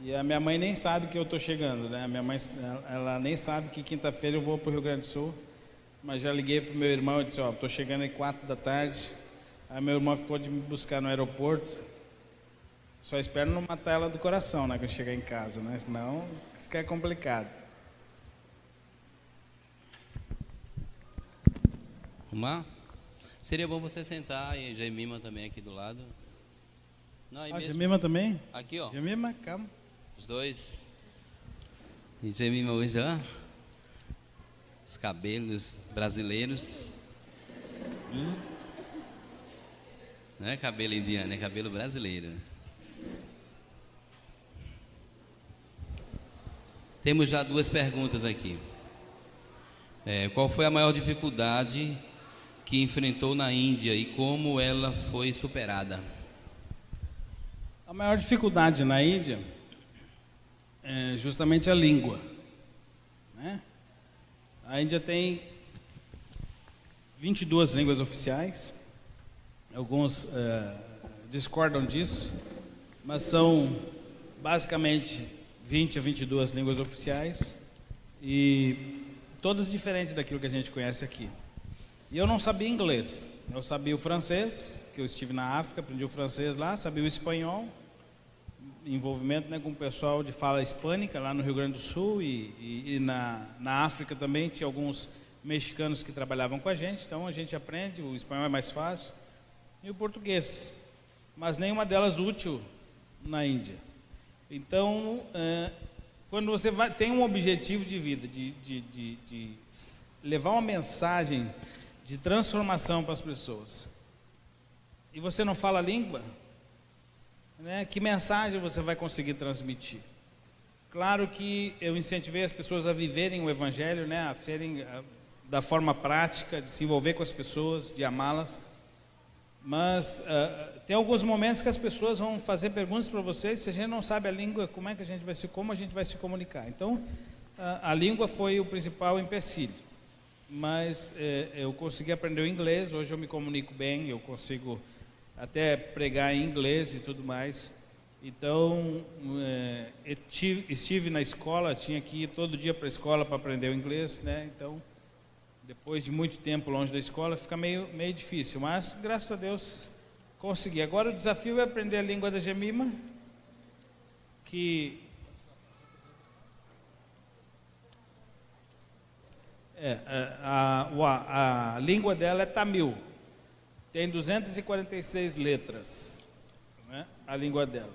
E a minha mãe nem sabe que eu estou chegando, né? A minha mãe, ela nem sabe que quinta-feira eu vou para o Rio Grande do Sul. Mas já liguei para o meu irmão e disse, ó, estou chegando às 4 da tarde. Aí meu irmão ficou de me buscar no aeroporto. Só espero não matar ela do coração, né? Quando chegar em casa, né? Senão fica complicado. Vamos lá? Seria bom você sentar e Jemima também aqui do lado. Não, aí mesmo. Jemima também? Aqui, ó. Jemima, calma. Os dois. E Jemima hoje, ó. Os cabelos brasileiros. Não é cabelo indiano, é cabelo brasileiro. Temos já duas perguntas aqui. Qual foi a maior dificuldade que enfrentou na Índia e como ela foi superada? A maior dificuldade na Índia é justamente a língua, né? A Índia tem 22 línguas oficiais. Alguns discordam disso, mas são basicamente 20 a 22 línguas oficiais e todas diferentes daquilo que a gente conhece aqui. E eu não sabia inglês, eu sabia o francês, que eu estive na África, aprendi o francês lá, sabia o espanhol, envolvimento, né, com o pessoal de fala hispânica lá no Rio Grande do Sul e na África também tinha alguns mexicanos que trabalhavam com a gente, então a gente aprende, o espanhol é mais fácil, e o português, mas nenhuma delas útil na Índia. Então, quando você tem um objetivo de vida, de levar uma mensagem de transformação para as pessoas, e você não fala a língua, né, que mensagem você vai conseguir transmitir? Claro que eu incentivei as pessoas a viverem o Evangelho, né, a serem da forma prática, de se envolver com as pessoas, de amá-las, mas tem alguns momentos que as pessoas vão fazer perguntas para vocês, se a gente não sabe a língua, como a gente vai se comunicar? Então, a língua foi o principal empecilho, mas eu consegui aprender o inglês, hoje eu me comunico bem, eu consigo até pregar em inglês e tudo mais. Então, estive na escola, tinha que ir todo dia para a escola para aprender o inglês, né? Então, depois de muito tempo longe da escola, fica meio difícil, mas graças a Deus consegui. Agora o desafio é aprender a língua da Jemima, que a língua dela é tamil, tem 246 letras, né, a língua dela.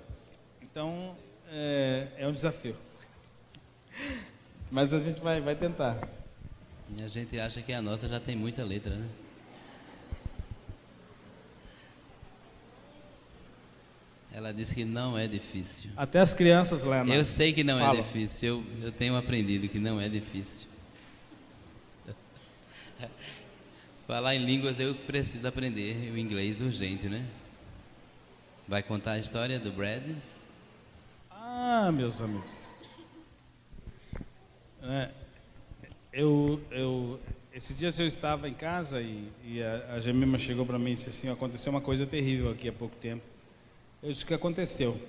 Então é um desafio, mas a gente vai tentar. E a gente acha que a nossa já tem muita letra, né? Ela disse que não é difícil. Até as crianças lá. Eu sei que não falam. é difícil. Eu tenho aprendido que não é difícil. Falar em línguas eu preciso aprender o inglês urgente, né? Vai contar a história do Brad? Ah, meus amigos. Esses dias eu estava em casa e a Jemima chegou para mim e disse assim: aconteceu uma coisa terrível aqui há pouco tempo. Eu disse: o que aconteceu?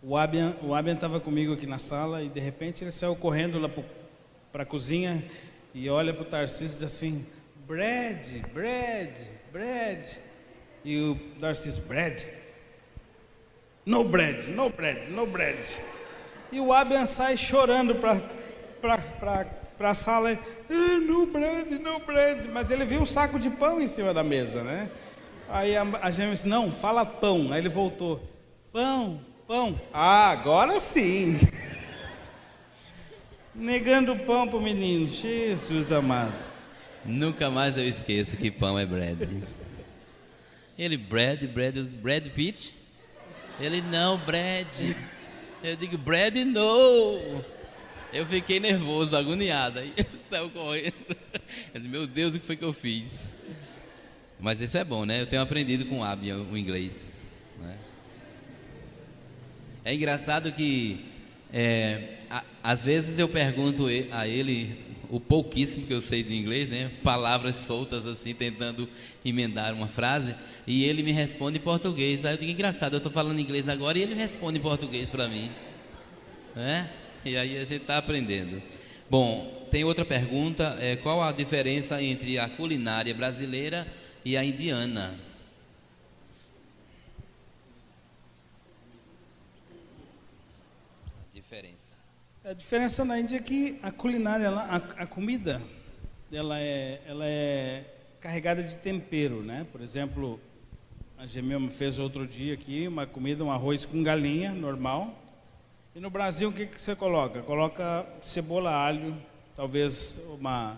O Abian estava comigo aqui na sala e de repente ele saiu correndo lá para a cozinha e olha para o Tarcísio e diz assim: Brad. E o Tarcísio: Brad? No bread. E o Abian sai chorando para a sala: no bread. Mas ele viu um saco de pão em cima da mesa, né? Aí a Jemima disse: não, fala pão. Aí ele voltou: pão. Ah, agora sim. Negando o pão para o menino. Jesus amado. Nunca mais eu esqueço que pão é Brad. Ele: Brad Pitt? Ele: não, Brad. Eu digo: Brad, não. Eu fiquei nervoso, agoniado. Aí ele saiu correndo. Eu disse: meu Deus, o que foi que eu fiz? Mas isso é bom, né? Eu tenho aprendido com o Abian o inglês, né? É engraçado que às vezes eu pergunto a ele o pouquíssimo que eu sei de inglês, né? Palavras soltas assim, tentando emendar uma frase, e ele me responde em português. Aí eu digo: engraçado, eu estou falando inglês agora e ele responde em português para mim. né? E aí a gente está aprendendo. Bom, tem outra pergunta, qual a diferença entre a culinária brasileira e a indiana? A diferença na Índia é que a culinária lá, a comida, ela é carregada de tempero, né? Por exemplo, a Gemima fez outro dia aqui uma comida, um arroz com galinha, normal. E no Brasil, o que você coloca? Coloca cebola, alho, talvez uma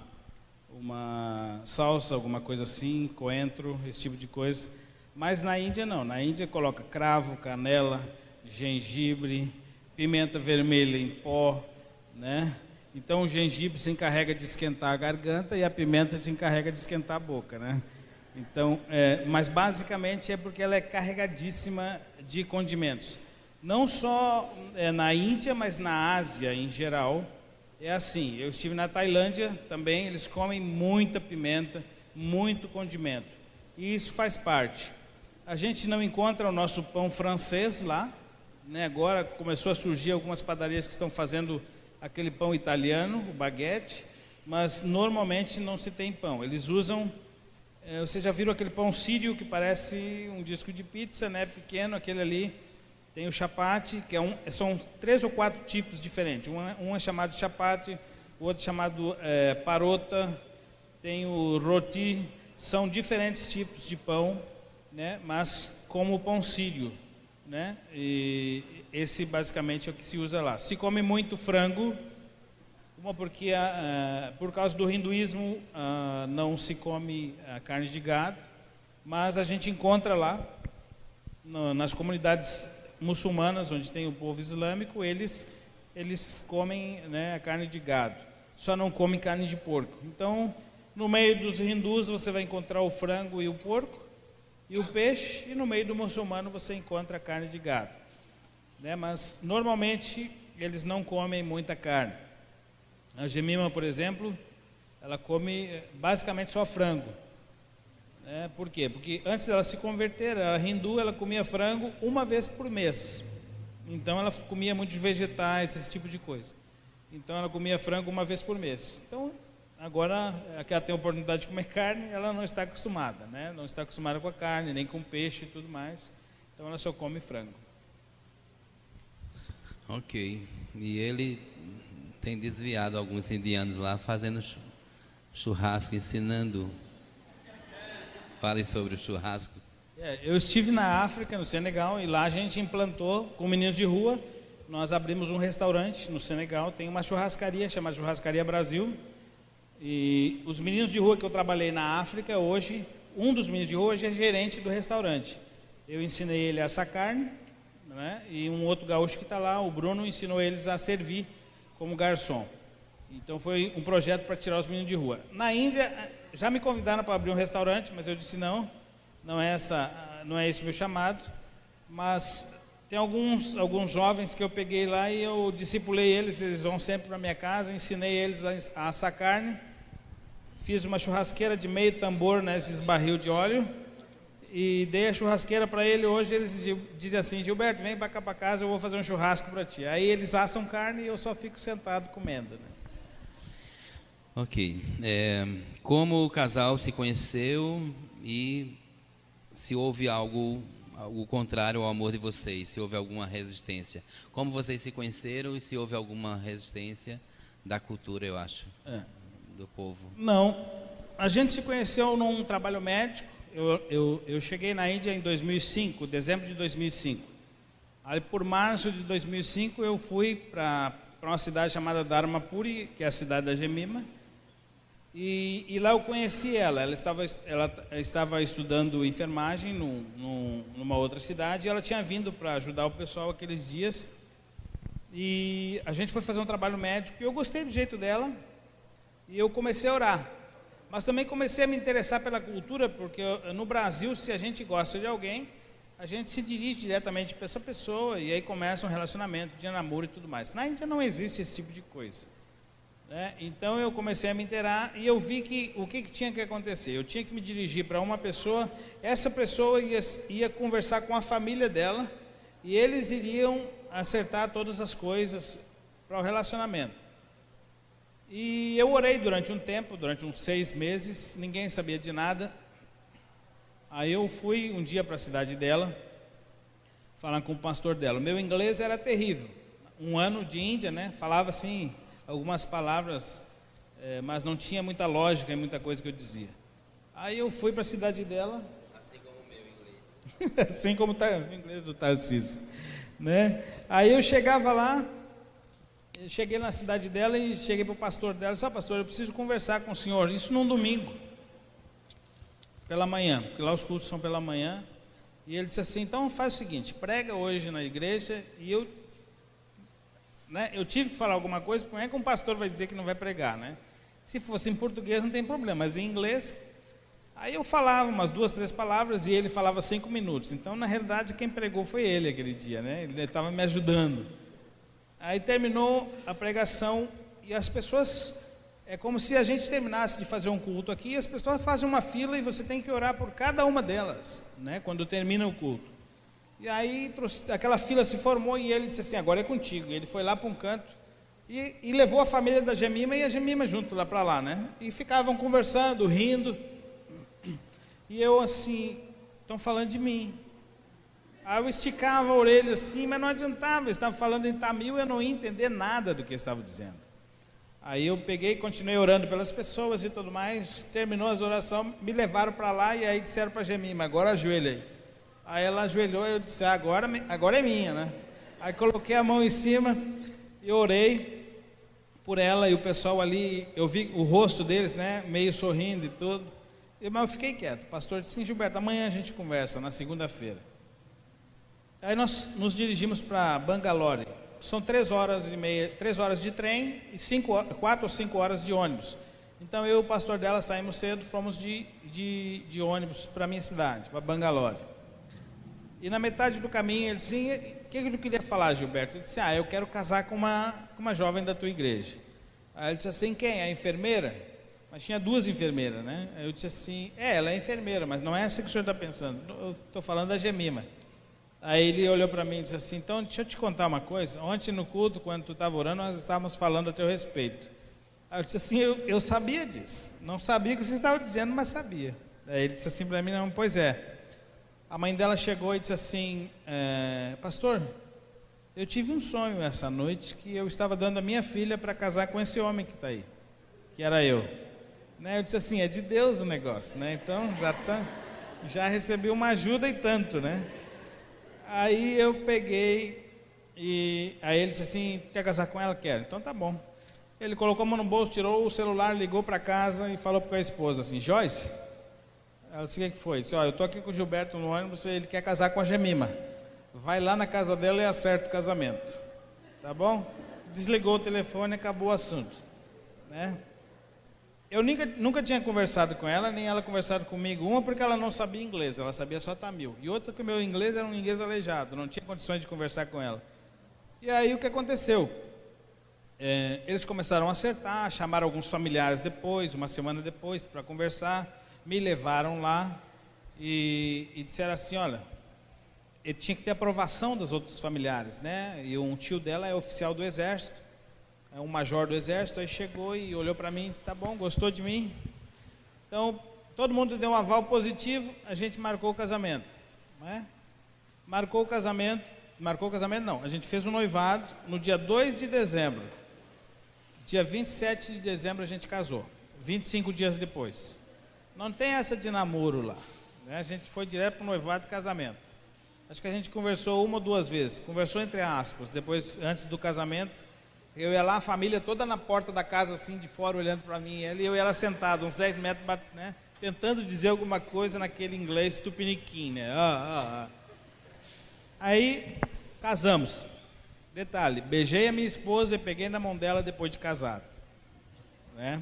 salsa, alguma coisa assim, coentro, esse tipo de coisa. Mas na Índia não, na Índia coloca cravo, canela, gengibre, pimenta vermelha em pó, né? Então o gengibre se encarrega de esquentar a garganta e a pimenta se encarrega de esquentar a boca, né? Então, mas basicamente é porque ela é carregadíssima de condimentos. Não só na Índia, mas na Ásia em geral. É assim, eu estive na Tailândia também, eles comem muita pimenta, muito condimento. E isso faz parte. A gente não encontra o nosso pão francês lá, né? Agora começou a surgir algumas padarias que estão fazendo aquele pão italiano, o baguete, mas normalmente não se tem pão. Eles usam, vocês já viram aquele pão sírio que parece um disco de pizza, né? Pequeno, aquele ali. Tem o chapati, que são 3 ou 4 tipos diferentes. Um é chamado chapati, o outro é chamado parota, tem o roti. São diferentes tipos de pão, né? Mas como o pão sírio, né? E esse basicamente é o que se usa lá. Se come muito frango, porque por causa do hinduísmo não se come a carne de gado, mas a gente encontra lá nas comunidades muçulmanas, onde tem o povo islâmico, eles comem, né, a carne de gado, só não comem carne de porco. Então, no meio dos hindus você vai encontrar o frango e o porco e o peixe, e no meio do muçulmano você encontra a carne de gado, né? Mas normalmente eles não comem muita carne. A Gemima, por exemplo, ela come basicamente só frango. Por quê? Porque antes dela se converter, ela hindu, ela comia frango uma vez por mês. Então ela comia muitos vegetais, esse tipo de coisa. Então ela comia frango uma vez por mês. Então agora que ela tem a oportunidade de comer carne, ela não está acostumada, né? Não está acostumada com a carne, nem com peixe e tudo mais. Então ela só come frango. Ok. E ele tem desviado alguns indianos lá fazendo churrasco, ensinando. Fale sobre o churrasco. Eu estive na África, no Senegal, e lá a gente implantou, com meninos de rua, nós abrimos um restaurante no Senegal, tem uma churrascaria chamada Churrascaria Brasil, e os meninos de rua que eu trabalhei na África, hoje, um dos meninos de rua hoje é gerente do restaurante. Eu ensinei ele a assar carne, né? E um outro gaúcho que está lá, o Bruno, ensinou eles a servir como garçom. Então foi um projeto para tirar os meninos de rua. Na Índia, já me convidaram para abrir um restaurante, mas eu disse não é esse o meu chamado. Mas tem alguns jovens que eu peguei lá e eu discipulei eles, eles vão sempre para minha casa, ensinei eles a assar carne. Fiz uma churrasqueira de meio tambor nesses barril de óleo e dei a churrasqueira para ele. Hoje eles dizem assim: Gilberto, vem para cá para casa, eu vou fazer um churrasco para ti. Aí eles assam carne e eu só fico sentado comendo, né? Ok. Como o casal se conheceu e se houve algo contrário ao amor de vocês, se houve alguma resistência? Como vocês se conheceram e se houve alguma resistência da cultura, eu acho, do povo? Não, a gente se conheceu num trabalho médico. Eu cheguei na Índia em 2005, dezembro de 2005. Aí por março de 2005 eu fui para uma cidade chamada Dharmapuri, que é a cidade da Gemima. E lá eu conheci ela. Ela estava estudando enfermagem numa outra cidade. E ela tinha vindo para ajudar o pessoal aqueles dias. E a gente foi fazer um trabalho médico. E eu gostei do jeito dela. E eu comecei a orar. Mas também comecei a me interessar pela cultura, porque no Brasil, se a gente gosta de alguém, a gente se dirige diretamente para essa pessoa. E aí começa um relacionamento de namoro e tudo mais. Na Índia não existe esse tipo de coisa. Então eu comecei a me inteirar e eu vi que o que tinha que acontecer. Eu tinha que me dirigir para uma pessoa, essa pessoa ia conversar com a família dela e eles iriam acertar todas as coisas para o relacionamento. E eu orei durante um tempo, durante uns 6 meses, ninguém sabia de nada. Aí eu fui um dia para a cidade dela, falar com o pastor dela. O meu inglês era terrível, 1 ano de Índia, né? Falava assim algumas palavras, mas não tinha muita lógica em muita coisa que eu dizia. Aí eu fui para a cidade dela, Assim como o meu inglês. assim como o inglês do Tarcísio, né? Aí eu chegava lá, eu cheguei na cidade dela e cheguei para o pastor dela e disse: pastor, eu preciso conversar com o senhor, isso num domingo, pela manhã, porque lá os cultos são pela manhã. E ele disse assim: então faz o seguinte, prega hoje na igreja. E eu tive que falar alguma coisa, como é que um pastor vai dizer que não vai pregar, né? Se fosse em português não tem problema, mas em inglês. Aí eu falava umas 2, 3 palavras e ele falava 5 minutos. Então, na realidade, quem pregou foi ele aquele dia, né? Ele estava me ajudando. Aí terminou a pregação e as pessoas... É como se a gente terminasse de fazer um culto aqui, as pessoas fazem uma fila e você tem que orar por cada uma delas, né? Quando termina o culto. E aí aquela fila se formou e ele disse assim: agora é contigo. E ele foi lá para um canto e levou a família da Gemima e a Gemima junto lá para lá, né? E ficavam conversando, rindo. E eu assim, estão falando de mim. Aí eu esticava a orelha assim, mas não adiantava, eles estavam falando em tamil e eu não ia entender nada do que eles estavam dizendo. Aí eu peguei e continuei orando pelas pessoas e tudo mais. Terminou as orações, me levaram para lá e aí disseram para a Gemima: agora ajoelha aí. Aí ela ajoelhou e eu disse: agora é minha, né? Aí coloquei a mão em cima e orei por ela e o pessoal ali, eu vi o rosto deles, né? Meio sorrindo e tudo. Mas eu fiquei quieto. O pastor disse: sim, Gilberto, amanhã a gente conversa, na segunda-feira. Aí nós nos dirigimos para Bangalore. São 3 horas e meia, 3 horas de trem e 4 ou 5 horas de ônibus. Então eu e o pastor dela saímos cedo, fomos de ônibus para a minha cidade, para Bangalore. E na metade do caminho ele disse: o que eu queria falar, Gilberto? Eu disse: eu quero casar com uma jovem da tua igreja. Aí ele disse assim: quem? A enfermeira? Mas tinha 2 enfermeiras, né? Aí eu disse assim: ela é enfermeira, mas não é essa que o senhor está pensando. Eu estou falando da Gemima. Aí ele olhou para mim e disse assim: então deixa eu te contar uma coisa. Ontem no culto, quando tu estava orando, nós estávamos falando a teu respeito. Aí eu disse assim: eu sabia disso. Não sabia o que você estava dizendo, mas sabia. Aí ele disse assim para mim: não, pois é. A mãe dela chegou e disse assim: pastor, eu tive um sonho essa noite que eu estava dando a minha filha para casar com esse homem que está aí, que era eu. Né? Eu disse assim: é de Deus o negócio, né? Então já recebi uma ajuda e tanto, né? Aí eu peguei e aí ele disse assim: quer casar com ela? Quero. Então tá bom. Ele colocou a mão no bolso, tirou o celular, ligou para casa e falou para a esposa assim: Joyce, ela disse: o que foi? Disse: eu estou aqui com o Gilberto no ônibus, ele quer casar com a Gemima. Vai lá na casa dela e acerta o casamento. Tá bom? Desligou o telefone e acabou o assunto, né? Eu nunca tinha conversado com ela, nem ela conversado comigo. Uma porque ela não sabia inglês, ela sabia só tamil. E outra que o meu inglês era um inglês aleijado, não tinha condições de conversar com ela. E aí o que aconteceu? Eles começaram a acertar, chamaram alguns familiares depois, uma semana depois, para conversar. Me levaram lá e disseram assim: olha, ele tinha que ter aprovação dos outros familiares, né? E um tio dela é oficial do exército, é um major do exército. Aí chegou e olhou para mim: tá bom, gostou de mim? Então todo mundo deu um aval positivo, a gente marcou o casamento, né? Marcou o casamento não, a gente fez o noivado no dia 2 de dezembro. Dia 27 de dezembro a gente casou, 25 dias depois. Não tem essa de namoro lá, né? A gente foi direto para o noivado e casamento. Acho que a gente conversou 1 ou 2 vezes, conversou entre aspas. Depois, antes do casamento, eu ia lá, a família toda na porta da casa, assim, de fora, olhando para mim, e eu e ela sentado, uns 10 metros, né, tentando dizer alguma coisa naquele inglês tupiniquim, né? Aí, casamos. Detalhe, beijei a minha esposa e peguei na mão dela depois de casado, né?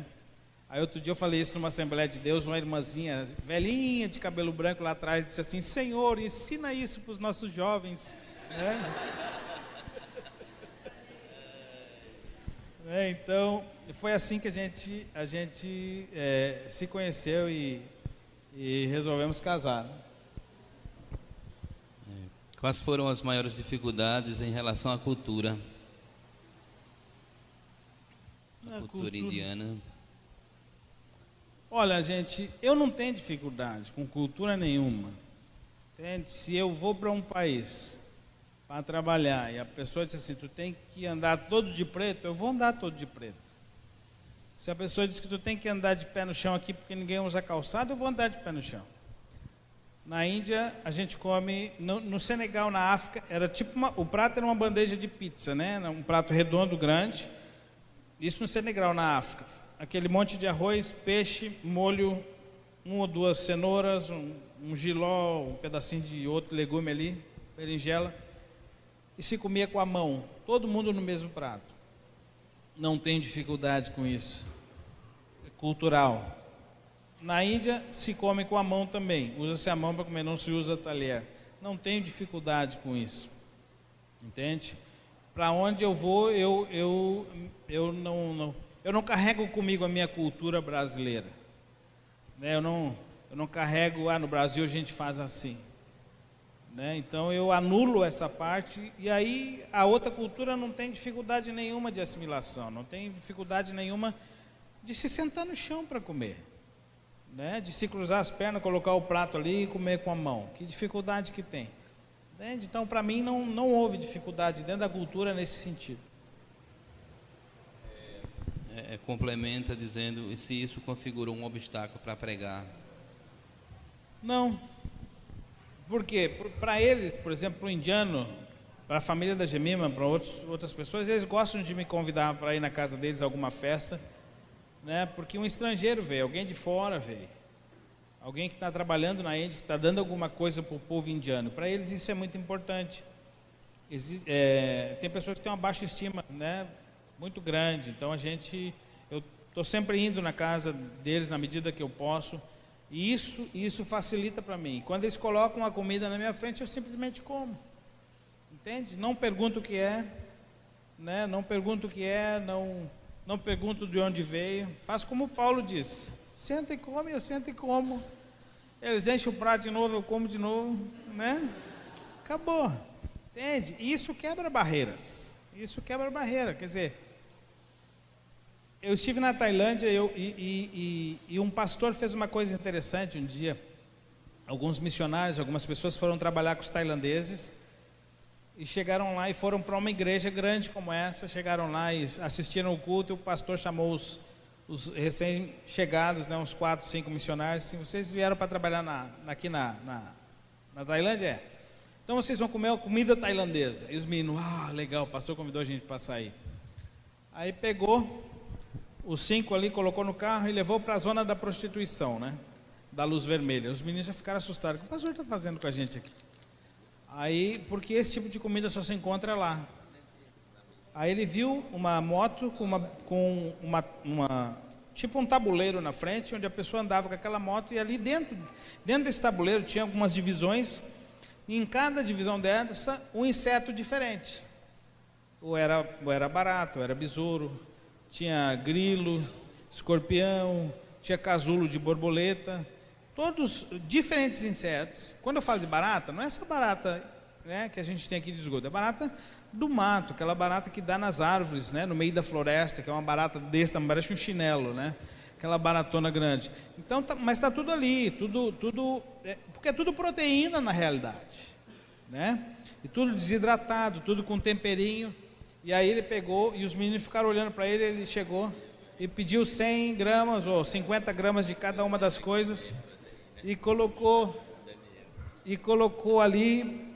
Aí outro dia eu falei isso numa Assembleia de Deus, uma irmãzinha velhinha de cabelo branco lá atrás disse assim: Senhor, ensina isso para os nossos jovens, né? Então foi assim que a gente se conheceu e resolvemos casar. Quais foram as maiores dificuldades em relação à cultura? A cultura indiana. Olha, gente, eu não tenho dificuldade com cultura nenhuma. Entende? Se eu vou para um país para trabalhar e a pessoa diz assim, tu tem que andar todo de preto, eu vou andar todo de preto. Se a pessoa diz que tu tem que andar de pé no chão aqui porque ninguém usa calçado, eu vou andar de pé no chão. Na Índia, a gente come, no Senegal, na África, era tipo o prato era uma bandeja de pizza, né? Um prato redondo, grande. Isso no Senegal, na África. Aquele monte de arroz, peixe, molho, 1 ou 2 cenouras, um jiló, um pedacinho de outro legume ali, berinjela. E se comia com a mão, todo mundo no mesmo prato. Não tem dificuldade com isso. É cultural. Na Índia se come com a mão também. Usa-se a mão para comer, não se usa talher. Não tenho dificuldade com isso. Entende? Para onde eu vou, eu não carrego comigo a minha cultura brasileira. Né? Eu não carrego, no Brasil a gente faz assim. Né? Então eu anulo essa parte e aí a outra cultura não tem dificuldade nenhuma de assimilação, não tem dificuldade nenhuma de se sentar no chão para comer. Né? De se cruzar as pernas, colocar o prato ali e comer com a mão. Que dificuldade que tem? Entende? Então, para mim, não houve dificuldade dentro da cultura nesse sentido. Complementa dizendo, e se isso configurou um obstáculo para pregar? Não. Por quê? Para eles, por exemplo, para o indiano, para a família da Gemima, para outras pessoas, eles gostam de me convidar para ir na casa deles a alguma festa, né? Porque um estrangeiro veio, alguém de fora veio, alguém que está trabalhando na Índia, que está dando alguma coisa para o povo indiano. Para eles isso é muito importante. Tem pessoas que têm uma baixa estima, né? Muito grande. Então eu estou sempre indo na casa deles na medida que eu posso. E isso facilita para mim. Quando eles colocam a comida na minha frente, eu simplesmente como. Entende? Não pergunto o que é, né? Não pergunto o que é, não pergunto de onde veio. Faço como o Paulo disse: senta e come, eu sento e como. Eles enchem o prato de novo, eu como de novo, né? Acabou. Entende? Isso quebra barreiras. Isso quebra barreira. Quer dizer, eu estive na Tailândia e um pastor fez uma coisa interessante um dia. Alguns missionários, algumas pessoas foram trabalhar com os tailandeses e chegaram lá e foram para uma igreja grande como essa. Chegaram lá e assistiram o culto e o pastor chamou os recém-chegados, né, uns 4, 5 missionários. Se vocês vieram para trabalhar aqui na Tailândia, então vocês vão comer a comida tailandesa. E os meninos, legal, o pastor convidou a gente para sair. Aí pegou os 5 ali, colocou no carro e levou para a zona da prostituição, né? Da luz vermelha. Os meninos já ficaram assustados. O que o pastor está fazendo com a gente aqui? Aí, porque esse tipo de comida só se encontra lá. Aí ele viu uma moto com uma tipo um tabuleiro na frente, onde a pessoa andava com aquela moto, e ali dentro desse tabuleiro tinha algumas divisões, e em cada divisão dessa, um inseto diferente. Ou era barata, ou era besouro, tinha grilo, escorpião, tinha casulo de borboleta, todos diferentes insetos. Quando eu falo de barata, não é essa barata, né, que a gente tem aqui de esgoto, é barata do mato, aquela barata que dá nas árvores, né, no meio da floresta, que é uma barata desse, parece um chinelo, né, aquela baratona grande. Então, mas está tudo ali, porque é tudo proteína na realidade, né, e tudo desidratado, tudo com temperinho. E aí ele pegou, e os meninos ficaram olhando para ele, ele chegou e pediu 100 gramas ou 50 gramas de cada uma das coisas e colocou ali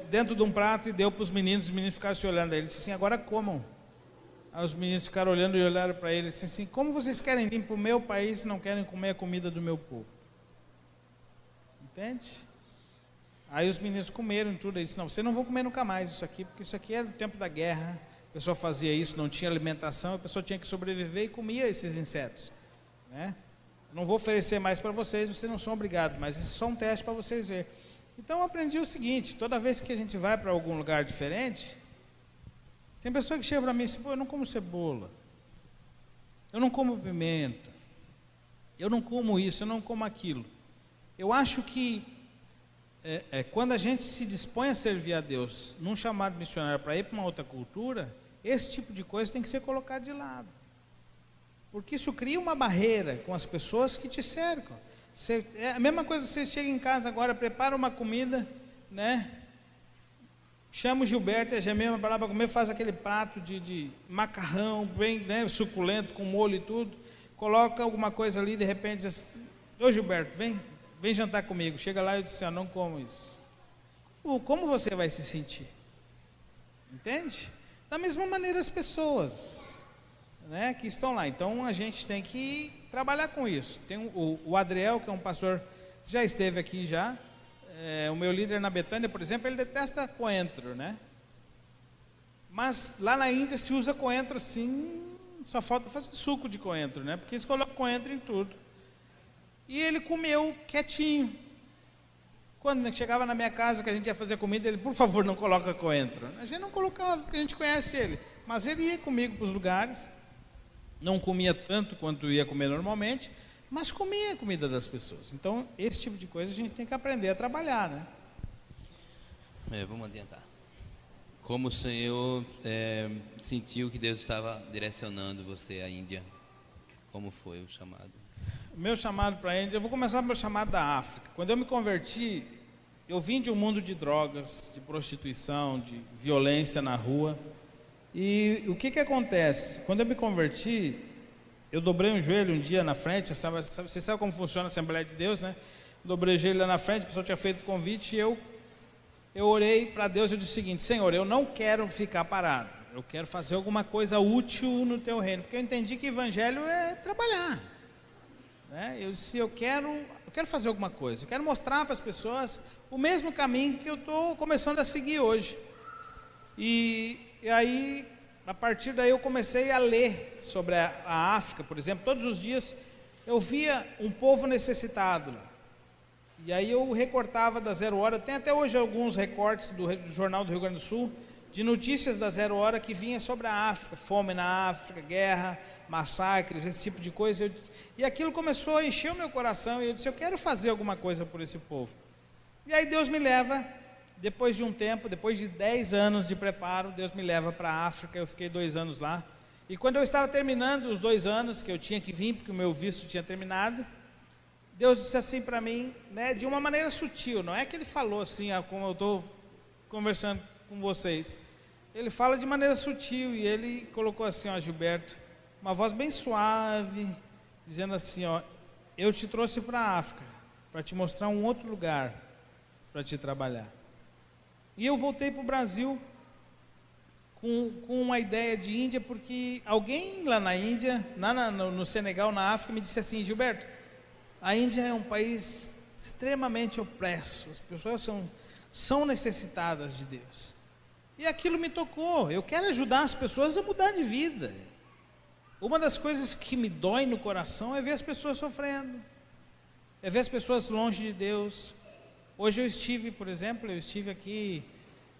dentro de um prato e deu para os meninos ficaram se olhando. Ele disse assim: agora comam. Aí os meninos ficaram olhando e olharam para ele e disse assim: como vocês querem vir para o meu país e não querem comer a comida do meu povo? Entende? Aí os meninos comeram tudo. Ele disse: não, vocês não vão comer nunca mais isso aqui, porque isso aqui era o tempo da guerra, a pessoa fazia isso, não tinha alimentação, a pessoa tinha que sobreviver e comia esses insetos, né? Não vou oferecer mais para vocês, vocês não são obrigados, mas isso é só um teste para vocês verem. Então eu aprendi o seguinte: toda vez que a gente vai para algum lugar diferente, tem pessoa que chega para mim e diz: pô, eu não como cebola, eu não como pimenta, eu não como isso, eu não como aquilo. Eu acho que quando a gente se dispõe a servir a Deus num chamado missionário para ir para uma outra cultura, esse tipo de coisa tem que ser colocado de lado. Porque isso cria uma barreira com as pessoas que te cercam. É a mesma coisa, você chega em casa agora, prepara uma comida, né? Chama o Gilberto e a Gemema para lá para comer, faz aquele prato de macarrão bem, né, suculento, com molho e tudo, coloca alguma coisa ali, de repente diz assim: ô Gilberto, vem jantar comigo. Chega lá e eu disse: eu não como isso. Como você vai se sentir? Entende? Da mesma maneira as pessoas, né, que estão lá. Então a gente tem que trabalhar com isso. Tem o Adriel, que é um pastor, já esteve aqui já. O meu líder na Betânia, por exemplo, ele detesta coentro, né? Mas lá na Índia se usa coentro assim, só falta fazer suco de coentro, né? Porque eles colocam coentro em tudo. E ele comeu quietinho. Quando chegava na minha casa que a gente ia fazer comida, ele: por favor, não coloca coentro. A gente não colocava, porque a gente conhece ele. Mas ele ia comigo para os lugares, não comia tanto quanto ia comer normalmente, mas comia a comida das pessoas. Então, esse tipo de coisa a gente tem que aprender a trabalhar, né? Vamos adiantar. Como o Senhor sentiu que Deus estava direcionando você à Índia? Como foi o chamado? O meu chamado para a Índia, eu vou começar pelo chamado da África. Quando eu me converti, eu vim de um mundo de drogas, de prostituição, de violência na rua. E o que acontece? Quando eu me converti, eu dobrei um joelho um dia na frente. Você sabe como funciona a Assembleia de Deus, né? Dobrei o joelho lá na frente, a pessoa tinha feito o convite e eu orei para Deus. Eu disse o seguinte: Senhor, eu não quero ficar parado, eu quero fazer alguma coisa útil no teu reino, porque eu entendi que evangelho é trabalhar, né? Eu disse: eu quero fazer alguma coisa, eu quero mostrar para as pessoas o mesmo caminho que eu estou começando a seguir hoje. E aí, a partir daí eu comecei a ler sobre a África, por exemplo. Todos os dias eu via um povo necessitado lá. E aí eu recortava da 0 Hora. Tem até hoje alguns recortes do Jornal do Rio Grande do Sul, de notícias da 0 Hora que vinha sobre a África, fome na África, guerra, massacres, esse tipo de coisa. E aquilo começou a encher o meu coração e eu disse: eu quero fazer alguma coisa por esse povo. E aí Deus me leva, depois de um tempo, depois de 10 anos de preparo, Deus me leva para a África. Eu fiquei 2 anos lá. E quando eu estava terminando os 2 anos que eu tinha que vir, porque o meu visto tinha terminado, Deus disse assim para mim, né, de uma maneira sutil. Não é que Ele falou assim, como eu estou conversando com vocês. Ele fala de maneira sutil e Ele colocou assim: ó, Gilberto, uma voz bem suave, dizendo assim: ó, eu te trouxe para a África para te mostrar um outro lugar para te trabalhar. E eu voltei para o Brasil com uma ideia de Índia, porque alguém lá na Índia, no Senegal, na África, me disse assim: Gilberto, a Índia é um país extremamente opresso, as pessoas são necessitadas de Deus. E aquilo me tocou. Eu quero ajudar as pessoas a mudar de vida. Uma das coisas que me dói no coração é ver as pessoas sofrendo, é ver as pessoas longe de Deus. Hoje eu estive, por exemplo, aqui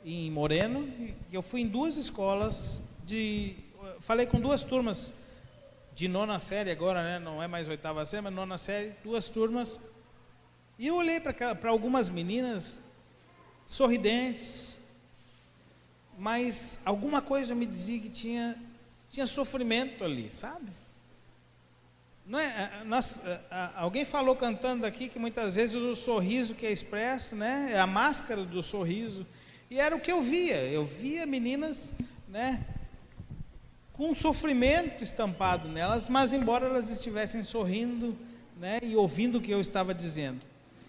em Moreno, e eu fui em 2 escolas, falei com 2 turmas de 9ª série agora, né? Não é mais 8ª série, mas 9ª série, 2 turmas, e eu olhei para algumas meninas sorridentes, mas alguma coisa me dizia que tinha sofrimento ali, sabe? Não é, alguém falou cantando aqui que muitas vezes o sorriso que é expresso, né, é a máscara do sorriso. E era o que eu via meninas, né, com um sofrimento estampado nelas, mas embora elas estivessem sorrindo, né, e ouvindo o que eu estava dizendo.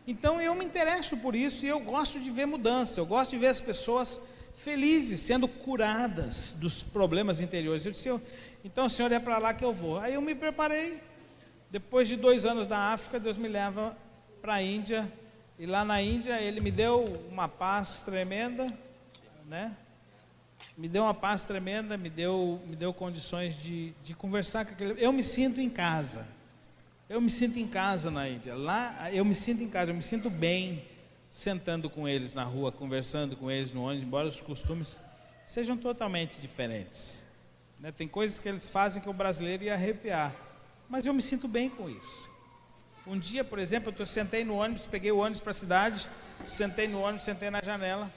Então eu me interesso por isso e eu gosto de ver mudança, eu gosto de ver as pessoas felizes, sendo curadas dos problemas interiores. Eu disse: então, Senhor, é para lá que eu vou. Aí eu me preparei. Depois de 2 anos da África, Deus me leva para a Índia. E lá na Índia Ele me deu uma paz tremenda, né? Me deu uma paz tremenda, me deu condições de conversar com aquele. Eu me sinto em casa. Eu me sinto em casa na Índia. Lá eu me sinto em casa, eu me sinto bem sentando com eles na rua, conversando com eles no ônibus, embora os costumes sejam totalmente diferentes, né? Tem coisas que eles fazem que o brasileiro ia arrepiar, mas eu me sinto bem com isso, Um dia, por exemplo, eu sentei no ônibus, peguei o ônibus para a cidade, sentei no ônibus, sentei na janela.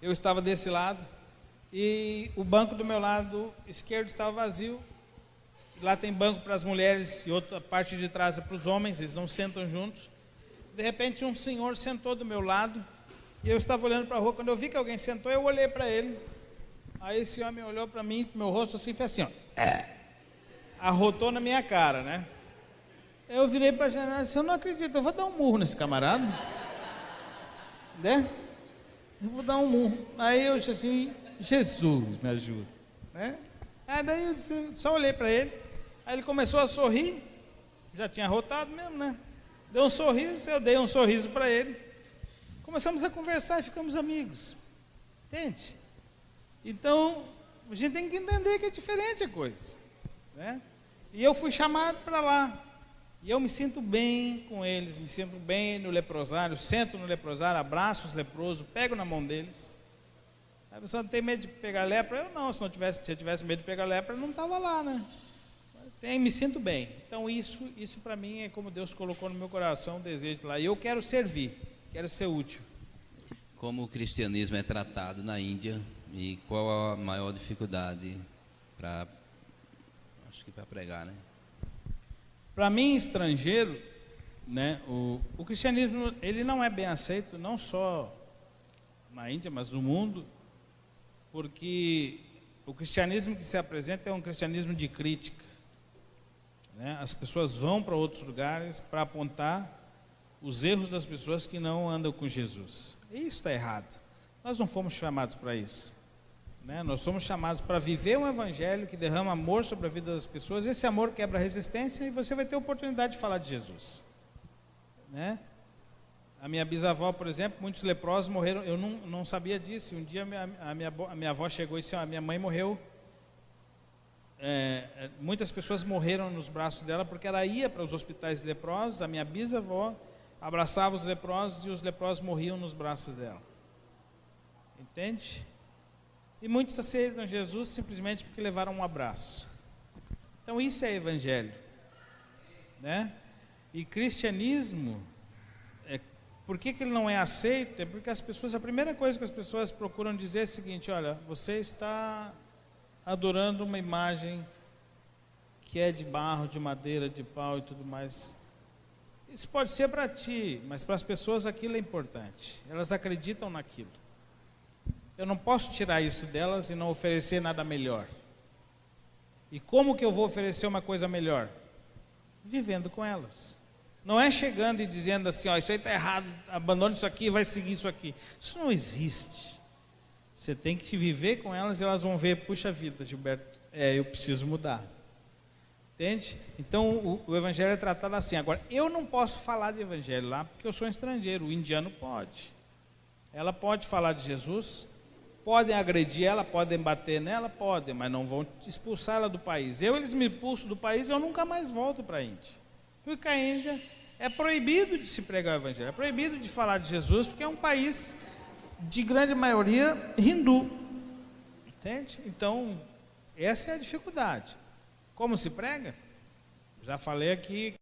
Eu estava desse lado e o banco do meu lado esquerdo estava vazio. Lá tem banco para as mulheres e outra parte de trás é para os homens, eles não sentam juntos. De repente um senhor sentou do meu lado e eu estava olhando para a rua. Quando eu vi que alguém sentou, eu olhei para ele. Aí esse homem olhou para mim, pro meu rosto assim, fez assim, ó, arrotou na minha cara, né? Eu virei para a janela e disse, eu não acredito, eu vou dar um murro nesse camarada, né? Eu vou dar um murro. Aí eu disse assim, Jesus me ajuda, né? Aí daí eu disse, só olhei para ele, aí ele começou a sorrir, já tinha arrotado mesmo, né? Deu um sorriso, eu dei um sorriso para ele, começamos a conversar e ficamos amigos, entende? Então, a gente tem que entender que é diferente a coisa, né? E eu fui chamado para lá, e eu me sinto bem com eles, me sinto bem no leprosário, sento no leprosário, abraço os leprosos, pego na mão deles. A pessoa tem medo de pegar lepra? Eu não, se eu tivesse medo de pegar lepra, eu não estava lá, né? Me sinto bem. Então isso para mim é como Deus colocou no meu coração, o desejo de lá. E eu quero servir, quero ser útil. Como o cristianismo é tratado na Índia e qual a maior dificuldade para pregar, né? Para mim, estrangeiro, né, o cristianismo ele não é bem aceito, não só na Índia, mas no mundo, porque o cristianismo que se apresenta é um cristianismo de crítica, né? As pessoas vão para outros lugares para apontar os erros das pessoas que não andam com Jesus. E isso está errado. Nós não fomos chamados para isso, né? Nós somos chamados para viver um evangelho que derrama amor sobre a vida das pessoas. Esse amor quebra a resistência e você vai ter a oportunidade de falar de Jesus, né? A minha bisavó, por exemplo, muitos leprosos morreram. Eu não sabia disso. Um dia a minha avó chegou e disse, a minha mãe morreu. Muitas pessoas morreram nos braços dela porque ela ia para os hospitais de leprosos. A minha bisavó abraçava os leprosos e os leprosos morriam nos braços dela, entende? E muitos aceitam Jesus simplesmente porque levaram um abraço. Então isso é evangelho, né? E cristianismo, por que ele não é aceito? É porque a primeira coisa que as pessoas procuram dizer é o seguinte, olha, você está adorando uma imagem que é de barro, de madeira, de pau e tudo mais. Isso pode ser para ti, mas para as pessoas aquilo é importante. Elas acreditam naquilo. Eu não posso tirar isso delas e não oferecer nada melhor. E como que eu vou oferecer uma coisa melhor? Vivendo com elas. Não é chegando e dizendo assim, ó, isso aí está errado, abandone isso aqui e vai seguir isso aqui. Isso não existe. Você tem que viver com elas e elas vão ver, puxa vida, Gilberto, eu preciso mudar. Entende? Então o evangelho é tratado assim. Agora, eu não posso falar de evangelho lá porque eu sou um estrangeiro, o indiano pode. Ela pode falar de Jesus, podem agredir ela, podem bater nela, podem, mas não vão expulsar ela do país. Eles me expulsam do país, eu nunca mais volto para a Índia. Porque a Índia é proibido de se pregar o evangelho, é proibido de falar de Jesus, porque é um país de grande maioria hindu. Entende? Então, essa é a dificuldade. Como se prega? Já falei aqui